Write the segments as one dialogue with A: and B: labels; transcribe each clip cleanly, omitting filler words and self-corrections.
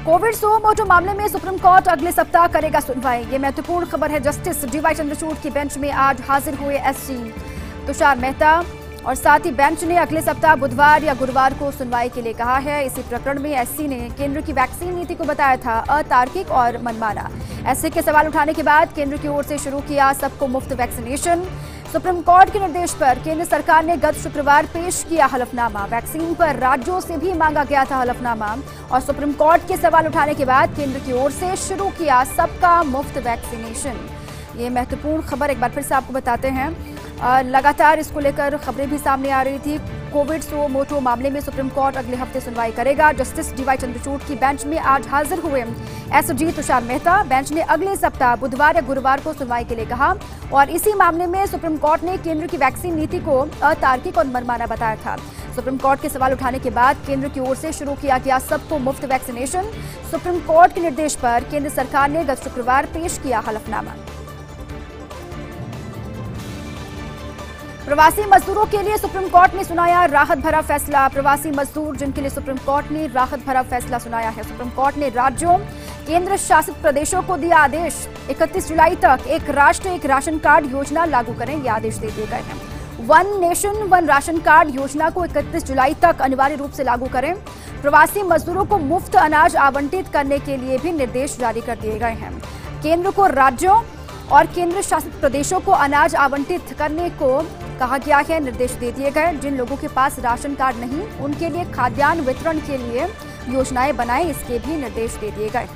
A: Covid suo motu मामले में supreme court अगले सप्ताह करेगा सुनवाई। ये महत्वपूर्ण खबर है। जस्टिस डीवाई चंद्रचूड़ की बेंच में आज हाजिर हुए एससी तुषार मेहता और साथ ही बेंच ने अगले सप्ताह बुधवार या गुरुवार को सुनवाई के लिए कहा है। इसी प्रकरण में एससी ने केंद्र की वैक्सीन नीति को बताया था अतार्किक और मनमाना। एससी के सवाल उठाने के बाद केंद्र की ओर से शुरू किया सबको मुफ्त वैक्सीनेशन। सुप्रीम कोर्ट के निर्देश पर केंद्र सरकार ने गत शुक्रवार पेश किया हलफनामा। वैक्सीन पर राज्यों से भी मांगा गया था हलफनामा और सुप्रीम कोर्ट के सवाल उठाने के बाद केंद्र की ओर से शुरू किया सबका मुफ्त वैक्सीनेशन। ये महत्वपूर्ण खबर एक बार फिर से आपको बताते हैं। लगातार इसको लेकर खबरें भी सामने आ रही थी। कोविड सुओ मोटो मामले में सुप्रीम कोर्ट अगले हफ्ते सुनवाई करेगा। जस्टिस डीवाई चंद्रचूड़ की बेंच में आज हाजिर हुए एसजी तुषार मेहता। बेंच ने अगले सप्ताह बुधवार या गुरुवार को सुनवाई के लिए कहा और इसी मामले में सुप्रीम कोर्ट ने केंद्र की वैक्सीन नीति को अतार्किक और मनमाना बताया था। सुप्रीम कोर्ट के सवाल उठाने के बाद केंद्र की ओर से शुरू किया गया सबको मुफ्त वैक्सीनेशन। सुप्रीम कोर्ट के निर्देश पर केंद्र सरकार ने गत शुक्रवार पेश किया हलफनामा। प्रवासी मजदूरों के लिए सुप्रीम कोर्ट ने सुनाया राहत भरा फैसला। प्रवासी मजदूर जिनके लिए सुप्रीम कोर्ट ने राहत भरा फैसला सुनाया है। सुप्रीम कोर्ट ने राज्यों केंद्र शासित प्रदेशों को दिया आदेश 31 जुलाई तक एक राष्ट्र एक राशन कार्ड योजना लागू करें। ये आदेश दे दिए गए हैं। One nation one ration card योजना को 31 जुलाई तक अनिवार्य रूप से लागू करें। प्रवासी मजदूरों को मुफ्त अनाज आवंटित करने के लिए भी निर्देश जारी कर दिए गए हैं। केंद्र को राज्यों और केंद्र शासित प्रदेशों को अनाज आवंटित करने को कहा गया है। निर्देश दे दिए गए जिन लोगों के पास राशन कार्ड नहीं उनके लिए खाद्यान्न वितरण के लिए योजनाएं बनाएं, इसके भी निर्देश दे दिए गए।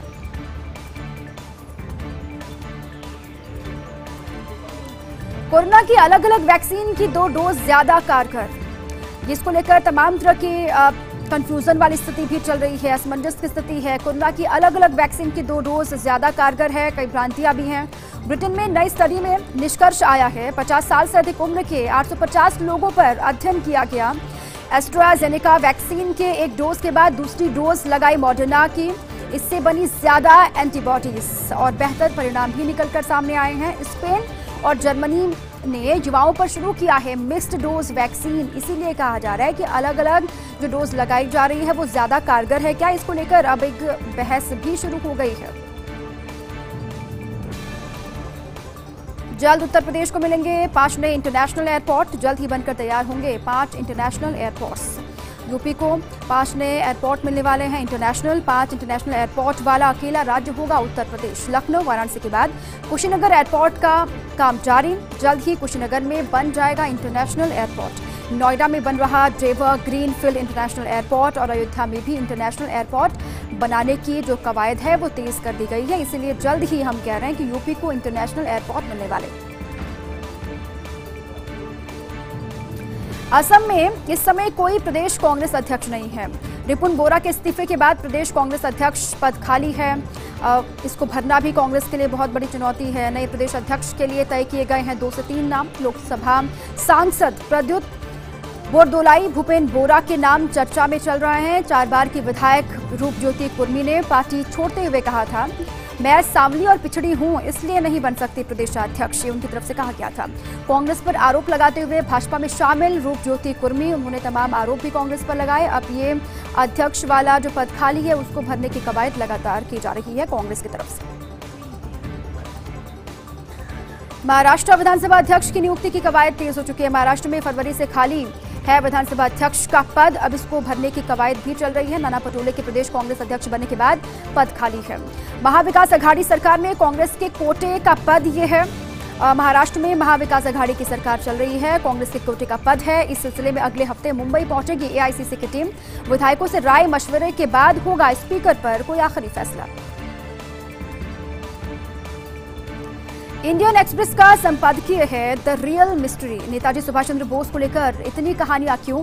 A: कोरोना की अलग अलग वैक्सीन की 2 डोज ज्यादा कारगर, जिसको लेकर तमाम तरह की कंफ्यूजन वाली स्थिति भी चल रही है, असमंजस की स्थिति है। कोरोना की अलग अलग वैक्सीन की 2 डोज ज्यादा कारगर है, कई भ्रांतियां भी हैं। ब्रिटेन में नई स्टडी में निष्कर्ष आया है। 50 साल से अधिक उम्र के 850 लोगों पर अध्ययन किया गया। एस्ट्राजेनेका वैक्सीन के एक डोज के बाद दूसरी डोज लगाई मॉडर्ना की, इससे बनी ज्यादा एंटीबॉडीज और बेहतर परिणाम भी निकलकर सामने आए हैं। स्पेन और जर्मनी ने युवाओं पर शुरू किया है मिक्स्ड डोज वैक्सीन। इसीलिए कहा जा रहा है कि अलग अलग जो डोज लगाई जा रही है वो ज्यादा कारगर है क्या, इसको लेकर अब एक बहस भी शुरू हो गई है। जल्द उत्तर प्रदेश को मिलेंगे 5 नए इंटरनेशनल एयरपोर्ट। जल्द ही बनकर तैयार होंगे 5 इंटरनेशनल एयरपोर्ट्स। यूपी को 5 नए एयरपोर्ट मिलने वाले हैं इंटरनेशनल। 5 इंटरनेशनल एयरपोर्ट वाला अकेला राज्य होगा उत्तर प्रदेश। लखनऊ वाराणसी के बाद कुशीनगर एयरपोर्ट का काम जारी। जल्द ही कुशीनगर में बन जाएगा इंटरनेशनल एयरपोर्ट। नोएडा में बन रहा जेवर ग्रीनफील्ड इंटरनेशनल एयरपोर्ट और अयोध्या में भी इंटरनेशनल एयरपोर्ट बनाने की जो कवायद है वो तेज कर दी गई है। इसीलिए जल्द ही हम कह रहे हैं कि यूपी को इंटरनेशनल एयरपोर्ट मिलने वाले। असम में इस समय कोई प्रदेश कांग्रेस अध्यक्ष नहीं है। रिपुन बोरा के इस्तीफे के बाद प्रदेश कांग्रेस अध्यक्ष पद खाली है। इसको भरना भी कांग्रेस के लिए बहुत बड़ी चुनौती है। नए प्रदेश अध्यक्ष के लिए तय किए गए हैं 2 से 3 नाम। लोकसभा सांसद प्रद्युत बोरदोलाई भूपेन बोरा के नाम चर्चा में चल रहे हैं। 4 बार की विधायक रूपज्योति कुर्मी ने पार्टी छोड़ते हुए कहा था, मैं सांवली और पिछड़ी हूं इसलिए नहीं बन सकती प्रदेशाध्यक्ष, ये उनकी तरफ से कहा गया था। कांग्रेस पर आरोप लगाते हुए भाजपा में शामिल रूपज्योति कुर्मी, उन्होंने तमाम आरोप भी कांग्रेस पर लगाए। अब ये अध्यक्ष वाला जो पद खाली है उसको भरने की कवायद लगातार की जा रही है कांग्रेस की तरफ से। महाराष्ट्र विधानसभा अध्यक्ष की नियुक्ति की कवायद तेज हो चुकी है। महाराष्ट्र में फरवरी से खाली है विधानसभा अध्यक्ष का पद, अब इसको भरने की कवायद भी चल रही है। नाना पटोले के प्रदेश कांग्रेस अध्यक्ष बनने के बाद पद खाली है। महाविकास अघाड़ी सरकार में कांग्रेस के कोटे का पद ये है। महाराष्ट्र में महाविकास अघाड़ी की सरकार चल रही है, कांग्रेस के कोटे का पद है। इस सिलसिले में अगले हफ्ते मुंबई पहुंचेगी एआईसीसी की टीम। विधायकों से राय मशवरे के बाद होगा स्पीकर पर कोई आखिरी फैसला। इंडियन एक्सप्रेस का संपादकीय है the real mystery. Netaji Subhash Chandra Bose को लेकर इतनी कहानियां क्यों,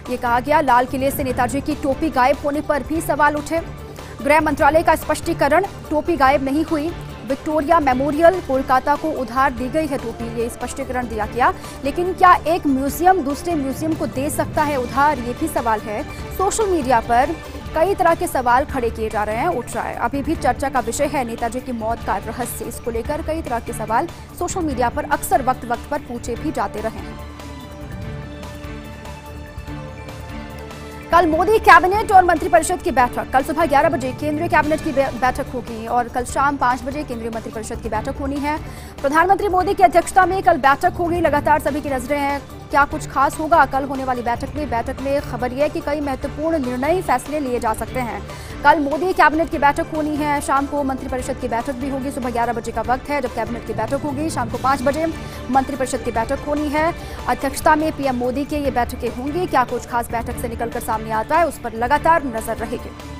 A: ये कहा गया। लाल किले से नेताजी की टोपी गायब होने पर भी सवाल उठे। गृह मंत्रालय का स्पष्टीकरण, टोपी गायब नहीं हुई। विक्टोरिया मेमोरियल कोलकाता को उधार दी गई है टोपी, ये स्पष्टीकरण दिया गया। लेकिन क्या एक म्यूजियम दूसरे म्यूजियम को दे सकता है उधार, ये भी सवाल है। सोशल मीडिया पर कई तरह के सवाल खड़े किए जा रहे हैं, उठ रहा है। अभी भी चर्चा का विषय है नेताजी की मौत का रहस्य। इसको लेकर कई तरह के सवाल सोशल मीडिया पर अक्सर वक्त वक्त पर पूछे भी जाते रहे हैं। कल मोदी कैबिनेट और मंत्रिपरिषद की बैठक। कल सुबह 11 बजे केंद्रीय कैबिनेट की बैठक होगी और कल शाम 5 बजे केंद्रीय मंत्रिपरिषद की बैठक होनी है। प्रधानमंत्री मोदी की अध्यक्षता में कल बैठक होगी। लगातार सभी की नजरें हैं क्या कुछ खास होगा कल होने वाली बैठक में खबर यह है कि कई महत्वपूर्ण निर्णय फैसले लिए जा सकते हैं। कल मोदी कैबिनेट की बैठक होनी है, शाम को मंत्रिपरिषद की बैठक भी होगी। सुबह 11 बजे का वक्त है जब कैबिनेट की बैठक होगी, शाम को 5 बजे मंत्रिपरिषद की बैठक होनी है। अध्यक्षता में पीएम मोदी की ये बैठकें होंगी। क्या कुछ खास बैठक से निकलकर सामने आता है उस पर लगातार नजर रहेगी।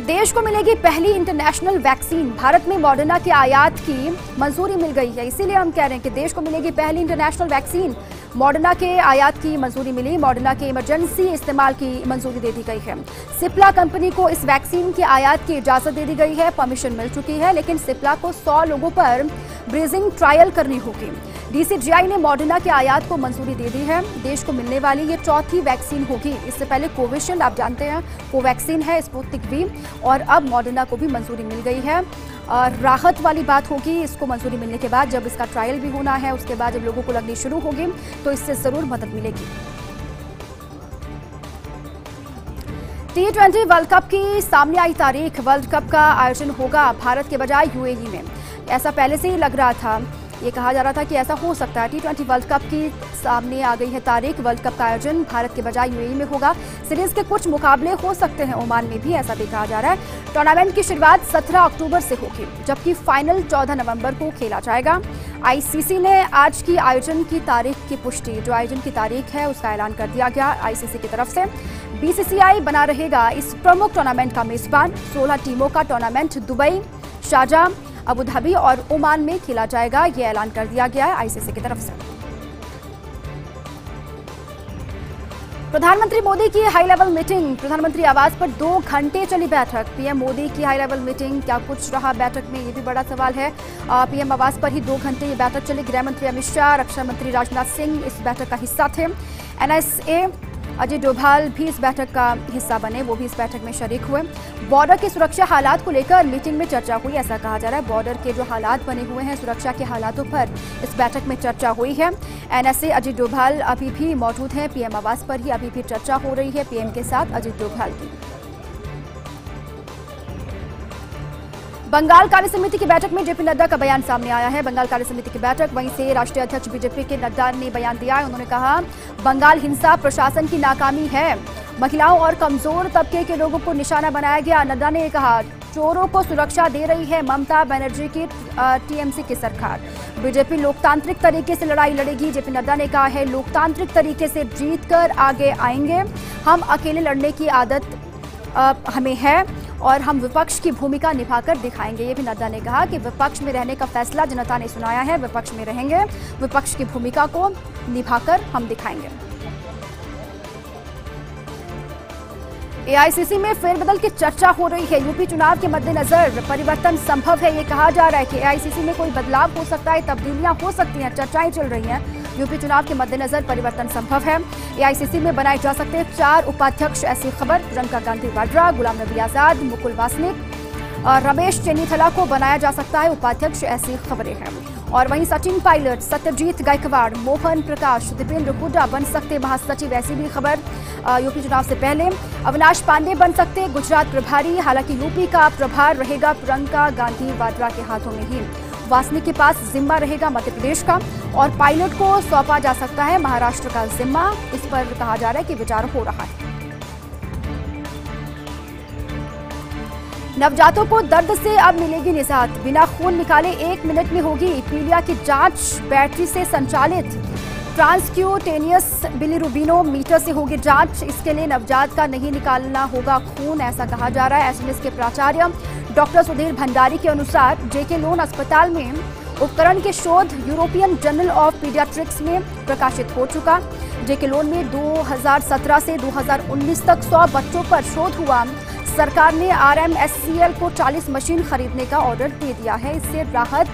A: देश को मिलेगी पहली इंटरनेशनल वैक्सीन। भारत में मॉडर्ना के आयात की मंजूरी मिल गई है, इसीलिए हम कह रहे हैं कि देश को मिलेगी पहली इंटरनेशनल वैक्सीन। मॉडर्ना के आयात की मंजूरी मिली। मॉडर्ना के इमरजेंसी इस्तेमाल की मंजूरी दे दी गई है। सिप्ला कंपनी को इस वैक्सीन के आयात की इजाजत दे दी गई है, परमिशन मिल चुकी है, लेकिन सिप्ला को 100 लोगों पर ब्रीजिंग ट्रायल करनी होगी। डीसीजीआई ने मॉडर्ना के आयात को मंजूरी दे दी है। देश को मिलने वाली ये चौथी वैक्सीन होगी। इससे पहले कोविशील्ड आप जानते हैं, कोवैक्सीन है, स्पुतनिक वी, और अब मॉडर्ना को भी मंजूरी मिल गई है। और राहत वाली बात होगी इसको मंजूरी मिलने के बाद, जब इसका ट्रायल भी होना है, उसके बाद जब लोगों को लगनी शुरू होगी तो इससे जरूर मदद मिलेगी। T20 वर्ल्ड कप की सामने आई तारीख। वर्ल्ड कप का आयोजन होगा भारत के बजाय यूएई में। ऐसा पहले से ही लग रहा था, ये कहा जा रहा था कि ऐसा हो सकता है। T20 वर्ल्ड कप की सामने आ गई है तारीख। वर्ल्ड कप का आयोजन भारत के बजाय यूएई में होगा। सीरीज के कुछ मुकाबले हो सकते हैं ओमान में भी, ऐसा भी कहा जा रहा है। टूर्नामेंट की शुरुआत 17 अक्टूबर से होगी, जबकि फाइनल 14 नवंबर को खेला जाएगा। आईसीसी ने आज की आयोजन की तारीख की पुष्टि, जो आयोजन की तारीख है उसका ऐलान कर दिया गया आईसीसी की तरफ से। बीसीसीआई बना रहेगा इस प्रमुख टूर्नामेंट का मेजबान। 16 टीमों का tournament Dubai, Sharjah, Abu Dhabi और ओमान में खेला जाएगा, ये ऐलान कर दिया गया है आईसीसी की तरफ से। प्रधानमंत्री मोदी की हाई लेवल मीटिंग। प्रधानमंत्री आवास पर 2 घंटे चली बैठक। पीएम मोदी की हाई लेवल मीटिंग, क्या कुछ रहा बैठक में, ये भी बड़ा सवाल है। पीएम आवास पर ही 2 घंटे ये बैठक चली। गृह मंत्री अमित शाह, रक्षा मंत्री राजनाथ सिंह इस बैठक का हिस्सा थे। एनएसए अजय डोभाल भी इस बैठक का हिस्सा बने, वो भी इस बैठक में शरीक हुए। बॉर्डर की सुरक्षा हालात को लेकर मीटिंग में चर्चा हुई, ऐसा कहा जा रहा है। बॉर्डर के जो हालात बने हुए हैं, सुरक्षा के हालातों पर इस बैठक में चर्चा हुई है। एनएसए अजय डोभाल अभी भी मौजूद हैं। पीएम आवास पर ही अभी भी चर्चा हो रही है पीएम के साथ अजय डोभाल की। बंगाल कार्य समिति की बैठक में जेपी नड्डा का बयान सामने आया है। बंगाल कार्य समिति की बैठक, वहीं से राष्ट्रीय अध्यक्ष बीजेपी के नड्डा ने बयान दिया है। उन्होंने कहा बंगाल हिंसा प्रशासन की नाकामी है, महिलाओं और कमजोर तबके के लोगों को निशाना बनाया गया। नड्डा ने कहा चोरों को सुरक्षा दे रही है ममता बनर्जी की टीएमसी की सरकार। बीजेपी लोकतांत्रिक तरीके से लड़ाई लड़ेगी। जेपी नड्डा ने कहा है लोकतांत्रिक तरीके से जीतकर आगे आएंगे। हम अकेले लड़ने की आदत हमें है और हम विपक्ष की भूमिका निभाकर दिखाएंगे। ये भी नड्डा ने कहा कि विपक्ष में रहने का फैसला जनता ने सुनाया है, विपक्ष में रहेंगे, विपक्ष की भूमिका को निभाकर हम दिखाएंगे। एआईसीसी में फेरबदल की चर्चा हो रही है। यूपी चुनाव के मद्देनजर परिवर्तन संभव है, ये कहा जा रहा है कि एआईसीसी में कोई बदलाव हो सकता है, तब्दीलियां हो सकती हैं, चर्चाएं चल रही हैं। यूपी चुनाव के मद्देनजर परिवर्तन संभव है। एआईसीसी में बनाए जा सकते हैं 4 उपाध्यक्ष, ऐसी खबर। प्रियंका गांधी वाड्रा, गुलाम नबी आजाद, मुकुल वासनिक और रमेश चेन्नीथला को बनाया जा सकता है उपाध्यक्ष, ऐसी खबरें हैं। और वहीं सचिन पायलट, सत्यजीत गायकवाड़, मोहन प्रकाश, दीपेंद्र हुड्डा बन सकते महासचिव, ऐसी भी खबर। यूपी चुनाव से पहले अविनाश पांडे बन सकते गुजरात प्रभारी। हालांकि यूपी का प्रभार रहेगा प्रियंका गांधी वाड्रा के हाथों में ही। वासनिक के पास जिम्मा रहेगा मध्य प्रदेश का और पायलट को सौंपा जा सकता है महाराष्ट्र का जिम्मा। इस पर कहा जा रहा है कि विचार हो रहा है। नवजातों को दर्द से अब मिलेगी निजात। बिना खून निकाले 1 मिनट में होगी पीलिया की जांच, बैटरी से संचालित ट्रांसक्यूटेनियस बिलिरुबिनोमीटर से होगी जांच। इसके लिए नवजात का नहीं निकालना होगा खून, ऐसा कहा जा रहा है। एसएमएस के प्राचार्य डॉक्टर सुधीर भंडारी के अनुसार जेके लोन अस्पताल में उपकरण के शोध यूरोपियन जर्नल ऑफ पीडियाट्रिक्स में प्रकाशित हो चुका। जेके लोन में 2017 से 2019 तक 100 बच्चों पर शोध हुआ। सरकार ने आरएमएससीएल को 40 मशीन खरीदने का ऑर्डर दे दिया है। इससे राहत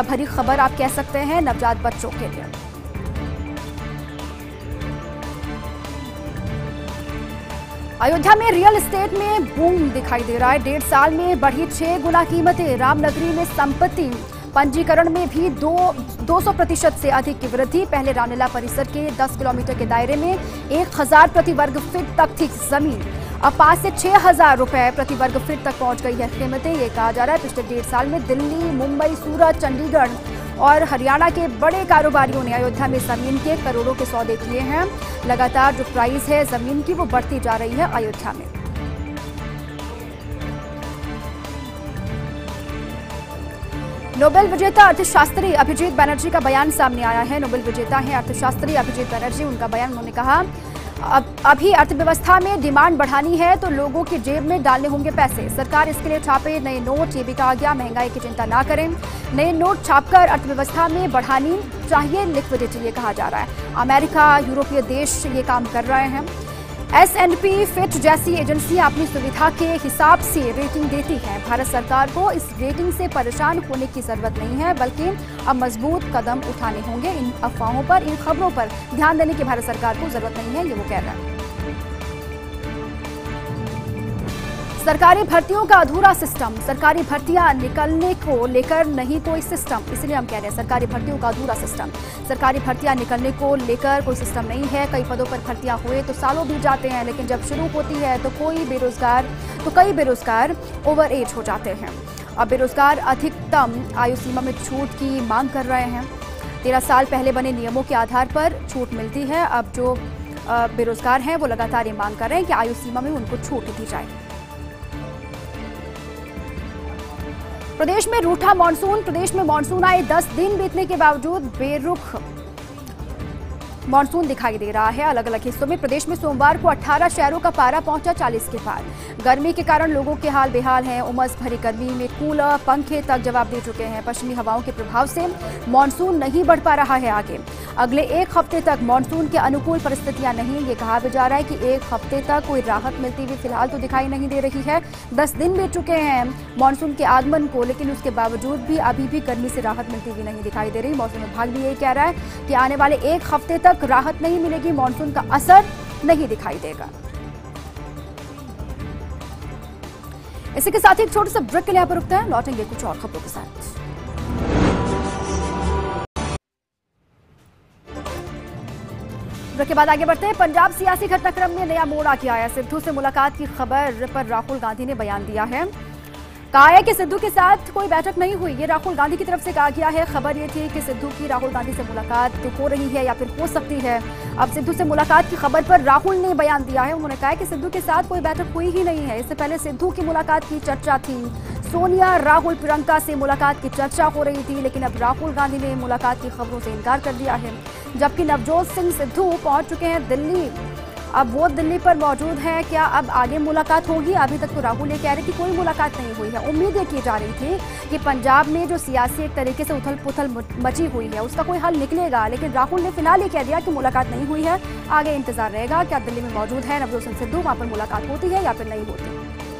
A: भरी खबर आप कह सकते हैं नवजात बच्चों के लिए। अयोध्या में रियल एस्टेट में बूम दिखाई दे रहा है। 1.5 साल में बढ़ी 6 गुना कीमतें। रामनगरी में संपत्ति पंजीकरण में भी 200% से अधिक की वृद्धि। पहले रामलीला परिसर के 10 किलोमीटर के दायरे में 1000 प्रति वर्ग फीट तक थी जमीन, अब 5 से 6000 रुपए प्रति वर्ग फीट तक पहुंच गई है कीमतें। ये कहा जा रहा है पिछले 1.5 साल में दिल्ली, मुंबई, सूरत, चंडीगढ़ और हरियाणा के बड़े कारोबारियों ने अयोध्या में जमीन के करोड़ों के सौदे किए हैं। लगातार जो प्राइस है जमीन की वो बढ़ती जा रही है अयोध्या में। नोबेल विजेता अर्थशास्त्री अभिजीत बनर्जी का बयान सामने आया है। नोबेल विजेता हैं अर्थशास्त्री अभिजीत बनर्जी। उनका बयान, उन्होंने कहा अभी अर्थव्यवस्था में डिमांड बढ़ानी है तो लोगों की जेब में डालने होंगे पैसे। सरकार इसके लिए छापे नए नोट, ये भी कहा गया। महंगाई की चिंता ना करें, नए नोट छापकर अर्थव्यवस्था में बढ़ानी चाहिए लिक्विडिटी, ये कहा जा रहा है। अमेरिका, यूरोपीय देश ये काम कर रहे हैं। S&P फिच जैसी एजेंसियां अपनी सुविधा के हिसाब से रेटिंग देती हैं। भारत सरकार को इस रेटिंग से परेशान होने की जरूरत नहीं है, बल्कि अब मजबूत कदम उठाने होंगे। इन अफवाहों पर, इन खबरों पर ध्यान देने की भारत सरकार को जरूरत नहीं है, ये वो कह रहा है। सरकारी भर्तियों का अधूरा सिस्टम, सरकारी भर्तियां निकलने को लेकर नहीं कोई सिस्टम, इसलिए हम कह रहे हैं सरकारी भर्तियों का अधूरा सिस्टम। सरकारी भर्तियां निकलने को लेकर कोई सिस्टम नहीं है। कई पदों पर भर्तियां हुए तो सालों बीत जाते हैं, लेकिन जब शुरू होती है तो कई बेरोजगार ओवर एज हो जाते हैं। अब बेरोजगार अधिकतम आयु सीमा में छूट की मांग कर रहे हैं। 13 साल पहले बने नियमों के आधार पर छूट मिलती है। अब जो बेरोजगार हैं वो लगातार ये मांग कर रहे हैं कि आयु सीमा में उनको छूट दी जाए। प्रदेश में रूठा मानसून, प्रदेश में मानसून आए 10 दिन बीतने के बावजूद बेरुख मानसून दिखाई दे रहा है। अलग अलग हिस्सों में प्रदेश में सोमवार को 18 शहरों का पारा पहुंचा 40 के पार। गर्मी के कारण लोगों के हाल बेहाल हैं। उमस भरी गर्मी में कूलर, पंखे तक जवाब दे चुके हैं। पश्चिमी हवाओं के प्रभाव से मानसून नहीं बढ़ पा रहा है आगे। अगले 1 हफ्ते तक मानसून के अनुकूल परिस्थितियां नहीं। ये कहा भी जा रहा है कि 1 हफ्ते तक कोई राहत मिलती हुई फिलहाल तो दिखाई नहीं दे रही है। 10 दिन बीत चुके हैं मानसून के आगमन को, लेकिन उसके बावजूद भी अभी भी गर्मी से राहत मिलती हुई नहीं दिखाई दे रही। मौसम विभाग भी यही कह रहा है कि आने वाले 1 हफ्ते तक राहत नहीं मिलेगी, मानसून का असर नहीं दिखाई देगा। इसी के साथ ही एक छोटे से ब्रेक के लिए यहाँ पर रुकते हैं, लौटेंगे कुछ और खबरों के साथ। ब्रेक के बाद आगे बढ़ते हैं। पंजाब सियासी घटनाक्रम में नया मोड़ आ गया है। सिद्धू से मुलाकात की खबर पर राहुल गांधी ने बयान दिया है। कहा है कि सिद्धू के साथ कोई बैठक नहीं हुई, ये राहुल गांधी की तरफ से कहा गया है। खबर ये थी कि सिद्धू की राहुल गांधी से मुलाकात हो रही है या फिर हो सकती है। अब सिद्धू से मुलाकात की खबर पर राहुल ने बयान दिया है। उन्होंने कहा है कि सिद्धू के साथ कोई बैठक हुई ही नहीं है। इससे पहले सिद्धू की मुलाकात की चर्चा थी। सोनिया, राहुल, प्रियंका से मुलाकात की चर्चा हो रही थी, लेकिन अब राहुल गांधी ने मुलाकात की खबरों से इनकार कर दिया है। जबकि नवजोत सिंह सिद्धू पहुंच चुके हैं दिल्ली। अब वो दिल्ली पर मौजूद है। क्या अब आगे मुलाकात होगी? अभी तक तो राहुल ये कह रहे कि कोई मुलाकात नहीं हुई है। उम्मीद ये की जा रही थी कि पंजाब में जो सियासी एक तरीके से उथल पुथल मची हुई है उसका कोई हल निकलेगा, लेकिन राहुल ने फिलहाल ये कह दिया कि मुलाकात नहीं हुई है। आगे इंतजार रहेगा क्या दिल्ली में मौजूद है नवजोत सिंह सिद्धू, वहां पर मुलाकात होती है या फिर नहीं होती।